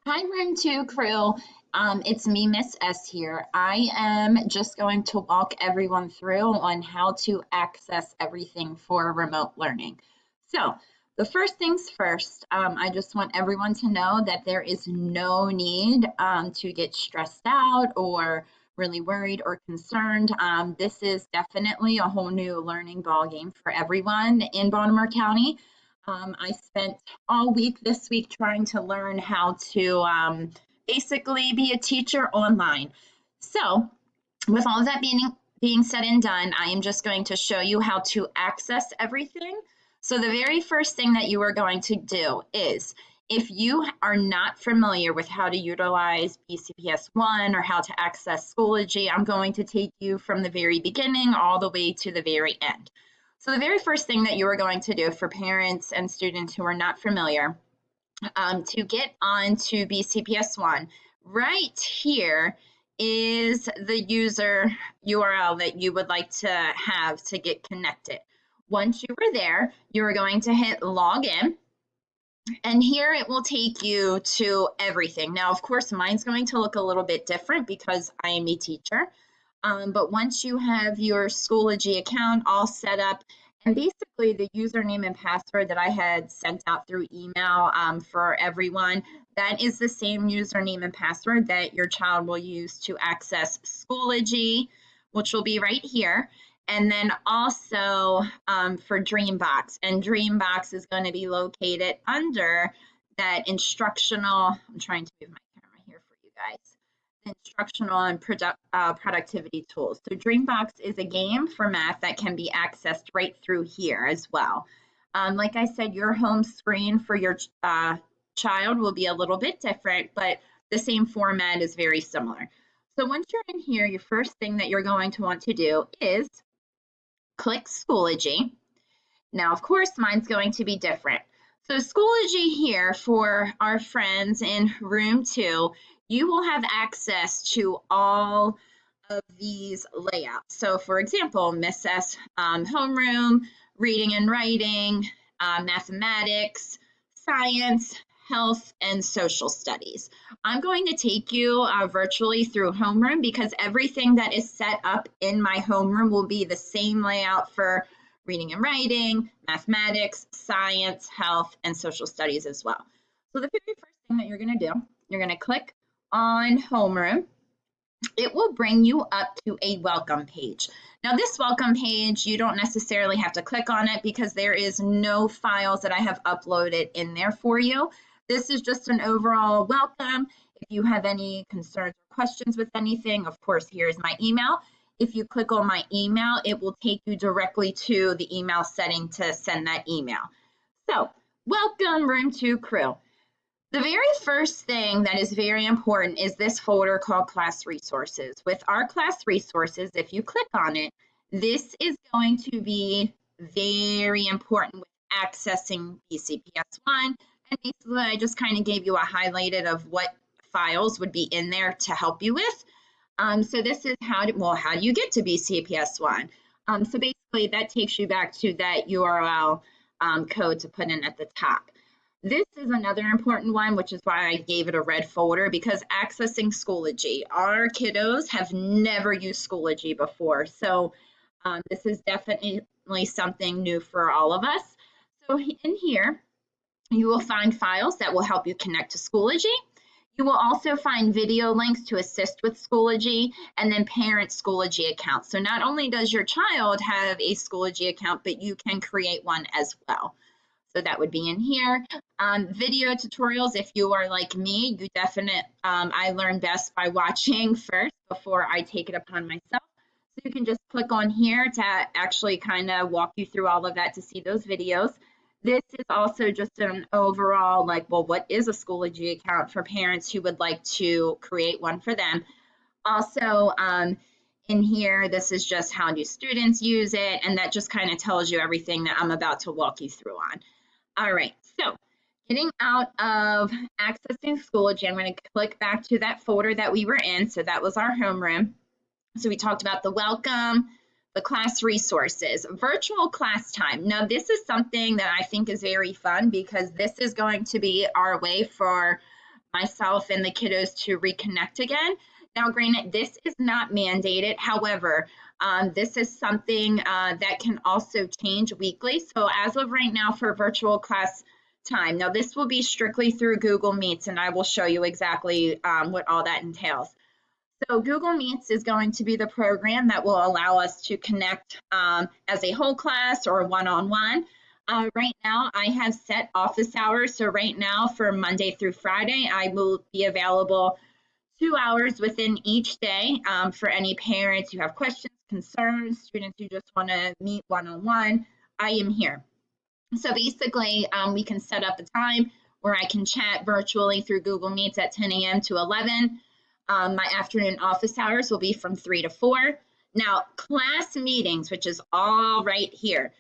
Hi, Room 2 crew. It's me, Miss S here. I am just going to walk everyone through on how to access everything for remote learning. So, the first things first, I just want everyone to know that there is no need to get stressed out or really worried or concerned. This is definitely a whole new learning ballgame for everyone in Baltimore County. I spent all week this week trying to learn how to basically be a teacher online. So, with all of that being said and done, I am just going to show you how to access everything. So, the very first thing that you are going to do is if you are not familiar with how to utilize BCPS 1 or how to access Schoology, I'm going to take you from the very beginning all the way to the very end. So the very first thing that you are going to do for parents and students who are not familiar, to get onto BCPS1, right here is the user URL that you would like to have to get connected. Once you are there, you are going to hit log in. And here it will take you to everything. Now, of course, mine's going to look a little bit different because I am a teacher. But once you have your Schoology account all set up, and basically the username and password that I had sent out through email for everyone, that is the same username and password that your child will use to access Schoology, which will be right here. And then also for Dreambox, and Dreambox is going to be located under that instructional. I'm trying to move my camera here for you guys. Instructional and productivity tools. So Dreambox is a game for math that can be accessed right through here as well. Like I said, your home screen for your child will be a little bit different, but the same format is very similar. So once you're in here, your first thing that you're going to want to do is click Schoology. Now, of course, mine's going to be different. So Schoology here for our friends in room 2, you will have access to all of these layouts. So for example, Miss S homeroom, reading and writing, mathematics, science, health, and social studies. I'm going to take you virtually through homeroom because everything that is set up in my homeroom will be the same layout for reading and writing, mathematics, science, health, and social studies as well. So the very first thing that you're going to do, you're going to click on homeroom. It will bring you up to a welcome page. Now this welcome page, you don't necessarily have to click on it because there is no files that I have uploaded in there for you. This is just an overall welcome. If you have any concerns or questions with anything, of course, here's my email. If you click on my email, it will take you directly to the email setting to send that email. So, welcome Room 2 crew. The very first thing that is very important is this folder called Class Resources. With our Class Resources, if you click on it, this is going to be very important with accessing BCPS1. And basically, I just kind of gave you a highlighted of what files would be in there to help you with. So this is how do you get to BCPS1? So basically, that takes you back to that URL code to put in at the top. This is another important one, which is why I gave it a red folder, because accessing Schoology. Our kiddos have never used Schoology before, so this is definitely something new for all of us. So in here, you will find files that will help you connect to Schoology. You will also find video links to assist with Schoology, and then parent Schoology accounts. So not only does your child have a Schoology account, but you can create one as well. So that would be in here. Video tutorials, if you are like me, you I learn best by watching first before I take it upon myself. So you can just click on here to actually kind of walk you through all of that to see those videos. This is also just an overall, like, well, what is a Schoology account for parents who would like to create one for them? Also, in here, this is just how do students use it, and that just kind of tells you everything that I'm about to walk you through on. All right, so getting out of accessing Schoology, I'm going to click back to that folder that we were in. So that was our homeroom. So we talked about the welcome, the class resources, virtual class time. Now, this is something that I think is very fun because this is going to be our way for myself and the kiddos to reconnect again. Now, granted, this is not mandated. However, this is something that can also change weekly. So as of right now for virtual class time, now this will be strictly through Google Meets, and I will show you exactly what all that entails. So Google Meets is going to be the program that will allow us to connect as a whole class or one-on-one. Right now, I have set office hours. So right now for Monday through Friday, I will be available 2 hours within each day for any parents who have questions, concerns, students who just want to meet one-on-one. I am here. So basically, we can set up a time where I can chat virtually through Google Meets at 10 a.m. to 11. My afternoon office hours will be from 3 to 4. Now, class meetings, which is all right here.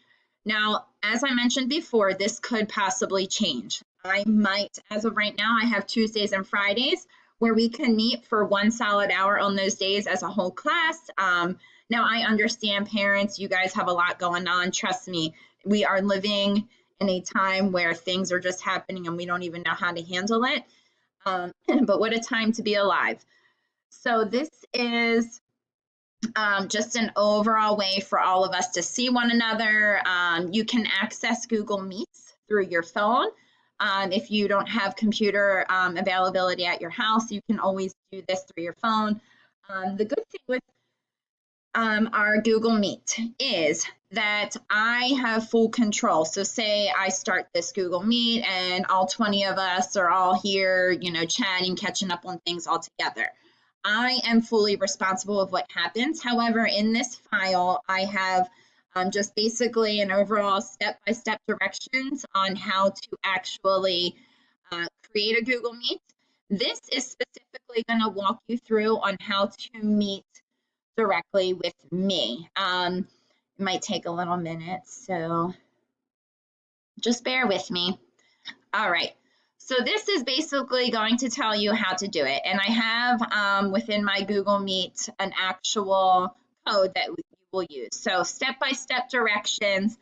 Now, as I mentioned before, this could possibly change. I might, as of right now, I have Tuesdays and Fridays where we can meet for 1 solid hour on those days as a whole class. Now, I understand parents, you guys have a lot going on. Trust me, we are living in a time where things are just happening and we don't even know how to handle it. But what a time to be alive. So this is just an overall way for all of us to see one another. You can access Google Meets through your phone. If you don't have computer availability at your house, you can always do this through your phone. The good thing with our Google Meet is that I have full control. So say I start this Google Meet and all 20 of us are all here, you know, chatting, catching up on things all together. I am fully responsible of what happens. However, in this file, I have just basically an overall step-by-step directions on how to actually create a Google Meet. This is specifically going to walk you through on how to meet directly with me. It might take a little minute, so just bear with me. All right. So this is basically going to tell you how to do it. And I have within my Google Meet an actual code that you will use. So step-by-step directions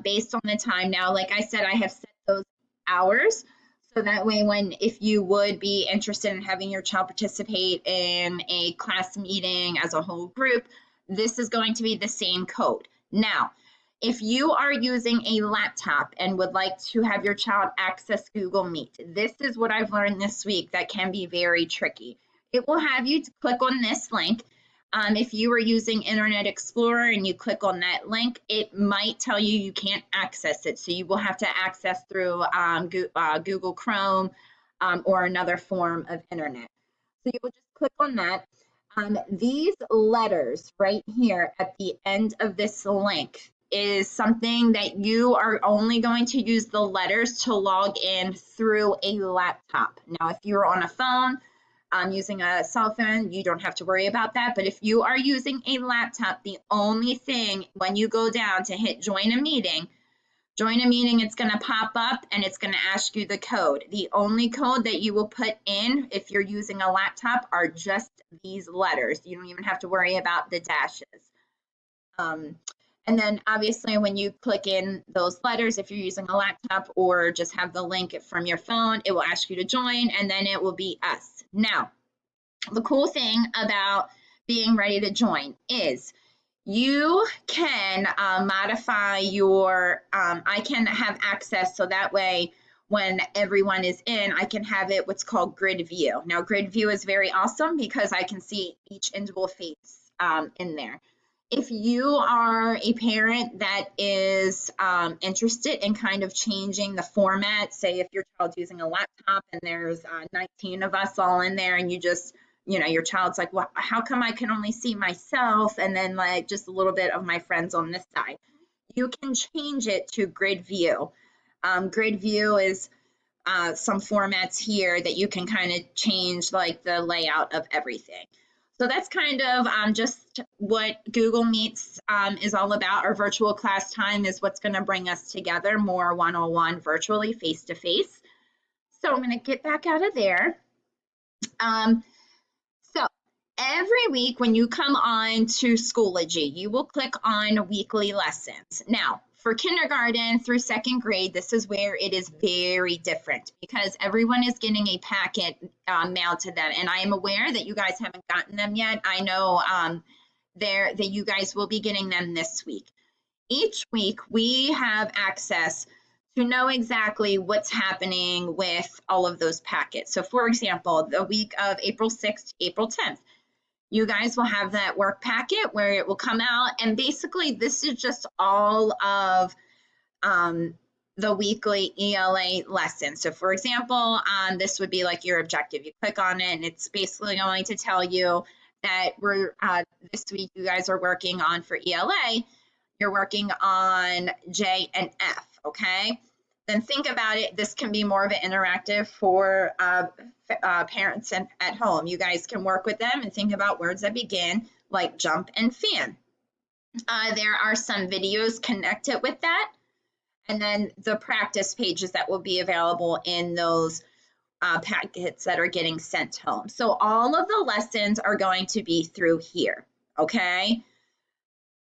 based on the time. Now, like I said, I have set those hours. So that way, if you would be interested in having your child participate in a class meeting as a whole group, this is going to be the same code. Now, if you are using a laptop and would like to have your child access Google Meet, this is what I've learned this week that can be very tricky. It will have you click on this link. If you are using Internet Explorer and you click on that link, it might tell you you can't access it. So you will have to access through Google Chrome or another form of internet. So you will just click on that. These letters right here at the end of this link is something that you are only going to use the letters to log in through a laptop. Now, if you're on a phone, using a cell phone, you don't have to worry about that. But if you are using a laptop, the only thing when you go down to hit join a meeting, it's going to pop up and it's going to ask you the code. The only code that you will put in if you're using a laptop are just these letters. You don't even have to worry about the dashes. And then obviously when you click in those letters, if you're using a laptop or just have the link from your phone, it will ask you to join and then it will be us. Now, the cool thing about being ready to join is you can modify your, I can have access so that way when everyone is in, I can have it what's called grid view. Now, grid view is very awesome because I can see each individual face in there. If you are a parent that is interested in kind of changing the format, say if your child's using a laptop and there's 19 of us all in there and you just, you know, your child's like, well, how come I can only see myself and then like just a little bit of my friends on this side? You can change it to grid view. Grid view is some formats here that you can kind of change like the layout of everything. So that's kind of just what Google Meets is all about. Our virtual class time is what's going to bring us together more one-on-one virtually, face-to-face. So I'm going to get back out of there. So every week when you come on to Schoology, you will click on weekly lessons. Now, for kindergarten through second grade, this is where it is very different because everyone is getting a packet mailed to them. And I am aware that you guys haven't gotten them yet. I know that you guys will be getting them this week. Each week, we have access to know exactly what's happening with all of those packets. So for example, the week of April 6th to April 10th, you guys will have that work packet where it will come out, and basically this is just all of the weekly ELA lesson. So for example, this would be like your objective. You click on it and it's basically going to tell you that we're this week you guys are working on, for ELA, you're working on J and F, okay? Then think about it. This can be more of an interactive for parents at home. You guys can work with them and think about words that begin like jump and fan. There are some videos connected with that, and then the practice pages that will be available in those packets that are getting sent home. So all of the lessons are going to be through here, okay?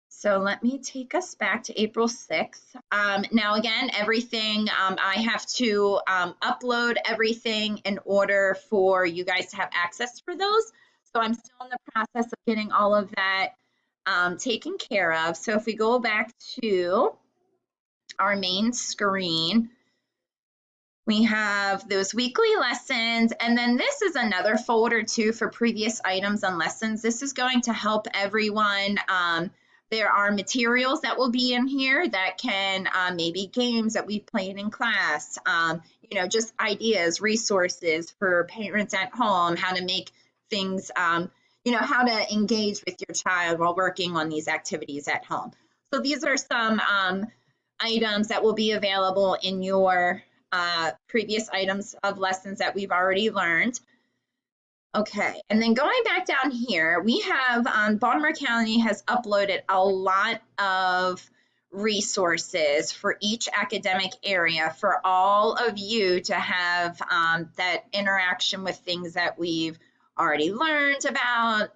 So let me take us back to April 6th. Now again, everything, I have to upload everything in order for you guys to have access for those. So I'm still in the process of getting all of that taken care of. So if we go back to our main screen, we have those weekly lessons, and then this is another folder too for previous items and lessons. This is going to help everyone. There are materials that will be in here that can maybe games that we've played in class, you know, just ideas, resources for parents at home, how to make things, you know, how to engage with your child while working on these activities at home. So these are some items that will be available in your previous items of lessons that we've already learned. Okay, and then going back down here, we have Baltimore County has uploaded a lot of resources for each academic area for all of you to have that interaction with things that we've already learned about,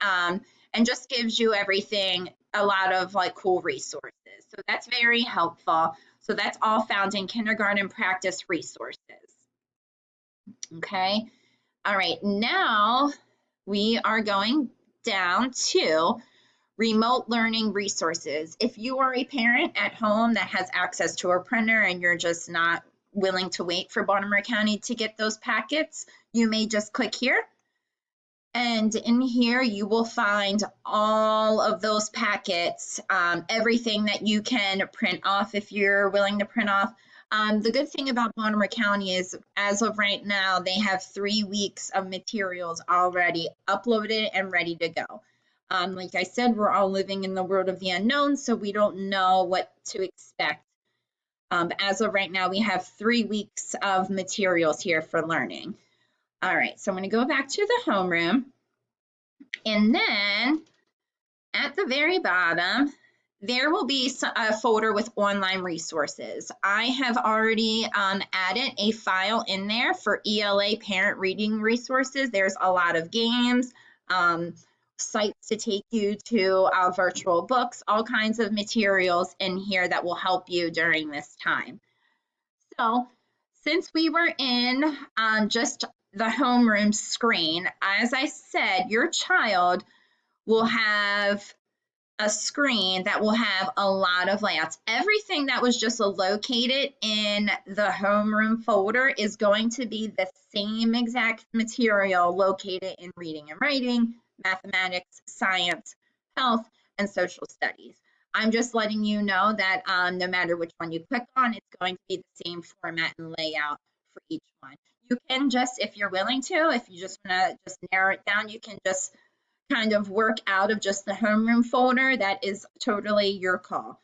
and just gives you everything, a lot of like cool resources. So that's very helpful. So that's all found in kindergarten practice resources. Okay. All right, now we are going down to remote learning resources. If you are a parent at home that has access to a printer and you're just not willing to wait for Baltimore County to get those packets, you may just click here. And in here, you will find all of those packets, everything that you can print off if you're willing to print off. The good thing about Baltimore County is, as of right now, they have 3 weeks of materials already uploaded and ready to go. Like I said, we're all living in the world of the unknown, so we don't know what to expect. As of right now, we have 3 weeks of materials here for learning. All right, so I'm going to go back to the homeroom, and then at the very bottom, there will be a folder with online resources. I have already added a file in there for ELA parent reading resources. There's a lot of games, sites to take you to virtual books, all kinds of materials in here that will help you during this time. So since we were in just the homeroom screen, as I said, your child will have a screen that will have a lot of layouts. Everything that was just located in the homeroom folder is going to be the same exact material located in reading and writing, mathematics, science, health, and social studies. I'm just letting you know that no matter which one you click on, it's going to be the same format and layout for each one. You can just, if you're willing to, if you just want to just narrow it down, you can just kind of work out of just the homeroom folder. That is totally your call.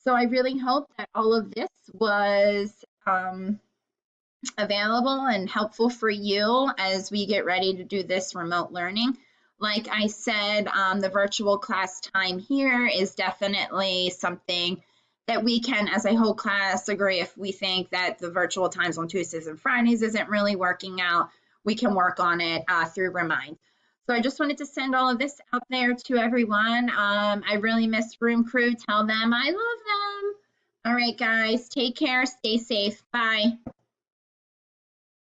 So I really hope that all of this was available and helpful for you as we get ready to do this remote learning. Like I said, the virtual class time here is definitely something that we can, as a whole class, agree. If we think that the virtual times on Tuesdays and Fridays isn't really working out, we can work on it through Remind. So I just wanted to send all of this out there to everyone. I really miss Room Crew. Tell them I love them. All right, guys, take care. Stay safe. Bye.